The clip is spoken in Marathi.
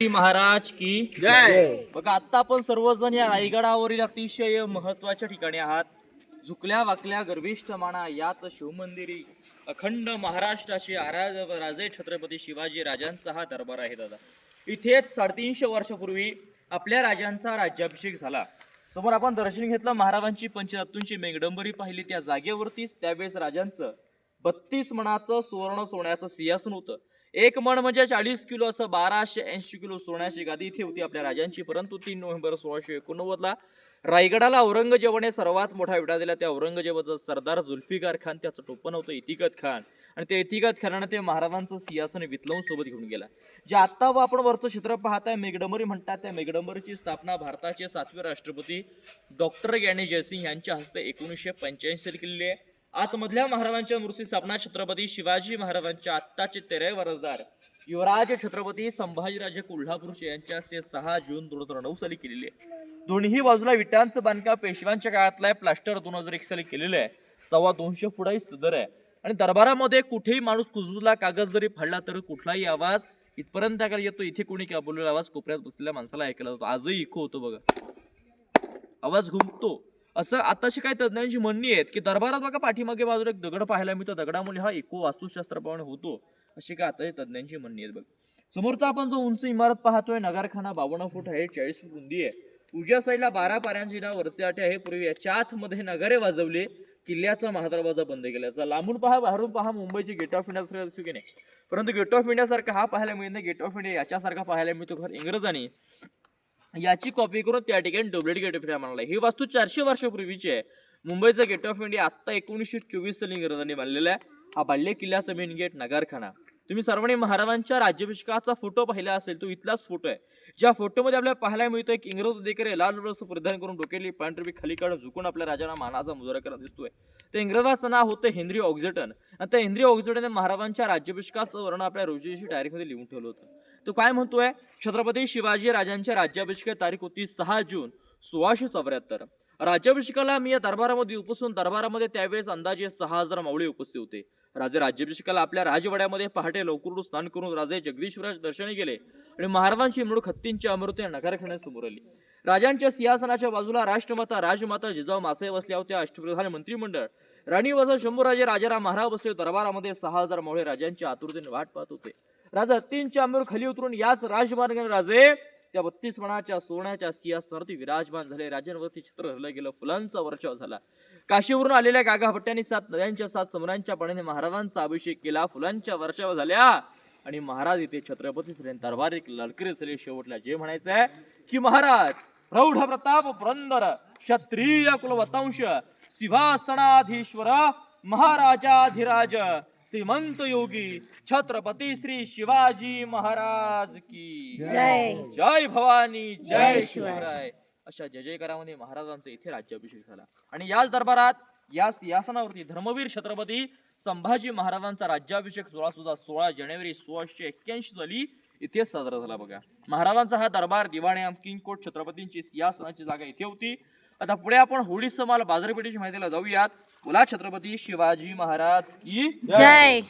महाराज की जय. बघा आता आपण सर्वजण या रायगडावरील अतिशय महत्वाच्या ठिकाणी आहात. झुकल्या वाकल्या गर्विष्ठ माना यात शिवमंदिरी अखंड महाराष्ट्राचे राजे छत्रपती शिवाजी राजांचा हा दरबार आहे दादा. इथेच 350 वर्षापूर्वी आपल्या राजांचा राज्याभिषेक झाला. समोर आपण दर्शन घेतलं, महाराजांची पंचरत्नूंची मेघडंबरी पाहिली. त्या जागेवरतीच त्यावेळेस राजांचं 32 मणाचं सुवर्ण सोन्याचं सिंहासन होतं. एक मण म्हणजे 40 किलो असं 1280 किलो सोन्याची गादी इथे होती आपल्या राजांची. परंतु 3 नोव्हेंबर 1689 ला रायगडाला औरंगजेबाने सर्वात मोठा विडा दिला. त्या औरंगजेबाचा सरदार जुल्फिकार खान, त्याचं टोपण होतं इतिकत खान, आणि त्या इतिकत खानाने ते महाराजांचं सिंहासन वितलावून सोबत घेऊन गेला. जे आता आपण वरचं चित्र पाहताय मेघडंबरी म्हणतात, त्या मेघडंबरीची स्थापना भारताचे 7वे राष्ट्रपती डॉक्टर ज्ञानी जयसिंग यांच्या हस्ते 1985 साली केलेली आहे. आतमधल्या महाराजांच्या मूर्ती स्थापना छत्रपती शिवाजी महाराजांच्या आत्ताचे 13वे वारसदार युवराज छत्रपती संभाजीराजे कोल्हापूरचे यांच्या हस्ते 6 जून 2009 साली केलेली आहे. दोन्ही बाजूला विटांचं बांधकाम पेशव्यांच्या काळातलं आहे. प्लास्टर 2001 साली केलेलं आहे. 250 फुटाही सदर आहे. आणि दरबारामध्ये कुठेही माणूस कुजबुजला, कागद जरी फाडला तर कुठलाही आवाज इथपर्यंत ऐकायला येतो. इथे कोणी काय बोललेला आवाज कोपऱ्यात बसलेल्या माणसाला ऐकायला जातो. आजही इको होतो बघा, आवाज घुमतो. असं आताशी काही तज्ञांची म्हणणी आहेत की दरबारात बघा पाठीमागे बाजूला एक दगड पाहायला मिळतो, दगडामुळे हा इको वास्तुशास्त्राप्रमाणे होतो, अशी काय आता तज्ञांची म्हणणी आहेत. बघ समोरचा आपण जो उंच इमारत पाहतोय, नगारखाना 52 फूट आहे, 40 फूट रुंदी आहे. उजव्या साईडला 12 पाऱ्यांची ना वरचे आटे आहे. पूर्वी याच्या आतमध्ये नगारे वाजवले, किल्ल्याचा महादरवाजा बंद केल्याचा. लांबून पहा, बाहेरून पहा, मुंबईचे गेट ऑफ इंडिया सारखं दिसू की नाही, परंतु गेट ऑफ इंडिया सारखा हा पाहायला मिळत नाही. गेट ऑफ इंडिया याच्यासारखा पाहायला मिळतो. इंग्रजांनी याची कॉपी करून त्या ठिकाणी डुप्लिकेट गेट ऑफ इंडिया मानला. ही वास्तू 400 वर्षापूर्वीची आहे. मुंबईचा गेट ऑफ इंडिया आता 1924 साली इंग्रजांनी बांधलेला आहे. हा बाल्य किल्ल्याचा मेन गेट नगारखाना. तुम्ही सर्वांनी महाराजांच्या राज्याभिषेकाचा फोटो पाहिला असेल, तो इथलाच फोटो आहे. ज्या फोटोमध्ये आपल्याला पाहायला मिळतोय की इंग्रज अधिकारी लाल रस परिधान करून डोक्याली पांढरी खाली काढून झुकून आपल्या राजांना मानाचा मुजरा करत दिसतोय. ते इंग्रजाचं नाव होतं हेनरी ऑक्झटन. आणि त्या हेनरी ऑक्झटनने महाराजांच्या राज्याभिषेकाचं वर्णन आपल्या रोजीची तारीखमध्ये लिहून ठेवलं होतं. तो काय म्हणतोय, छत्रपती शिवाजी राजांच्या राज्याभिषेक तारीख होती 6 जून 1674. राज्याभिषेकाला मी या दरबारामध्ये उपस्थित. दरबारामध्ये त्यावेळेस अंदाजे 6000 मावळे उपस्थित होते. राजे राज्याभिषेकाला आपल्या राजवाड्यामध्ये पहाटे लवकर उठून स्नान करून राजे जगदीश्वराज दर्शनी गेले आणि महाराजांची मिरवणूक हत्तींच्या अमृत नगारखान्यासमोर आली. राजांच्या सिंहासनाच्या बाजूला राष्ट्रमाता राजमाता जिजाऊ मासाहेब बसल्या होत्या. अष्टप्रधान मंत्रिमंडळ, राणी वजा शंभूराजे राजाराम महाराज बसले. दरबारामध्ये 6000 मावळे राजांच्या आतुरतेने वाट पाहत होते. राजा हत्तींच्या अंगावर खाली उतरून याच राजमार्गाने राजे त्या 32 मणाच्या सोन्याच्या सिंहासनावरती विराजमान झाले. राजांवरती छत्र हरलं गेलं, फुलांचा वर्षाव झाला. काशीवरून आलेल्या गागाभट्ट्यांनी 7 नद्यांच्या 7 समुद्रांच्या पाण्याने महाराजांचा अभिषेक केला. फुलांच्या वर्षाव झाल्या आणि महाराज इथे छत्रपती श्रेणी दरबार एक ललकरी झाले. शेवटला जे म्हणायचं आहे की महाराज प्रौढ प्रताप पुरंदर क्षत्रिय कुलवंश सिंहासनाधीश्वर महाराजाधिराज श्रीमंत योगी छत्रपती श्री शिवाजी महाराज की जय. जय भवानी जय शिवराय अशा जय जयकारामध्ये महाराजांचा इथे राज्याभिषेक झाला. आणि याच दरबारात या सिंहासनावरती धर्मवीर छत्रपती संभाजी महाराजांचा राज्याभिषेक 16 जानेवारी 1681 साली इथे साजरा झाला. बघा महाराजांचा हा दरबार दिवाणे किंग कोट छत्रपतींची सिंहासनाची जागा इथे होती. आता पुढे आपण होडी समाल बाजारपेठेची माहितीला जाऊयात. बोला छत्रपती शिवाजी महाराज की जय.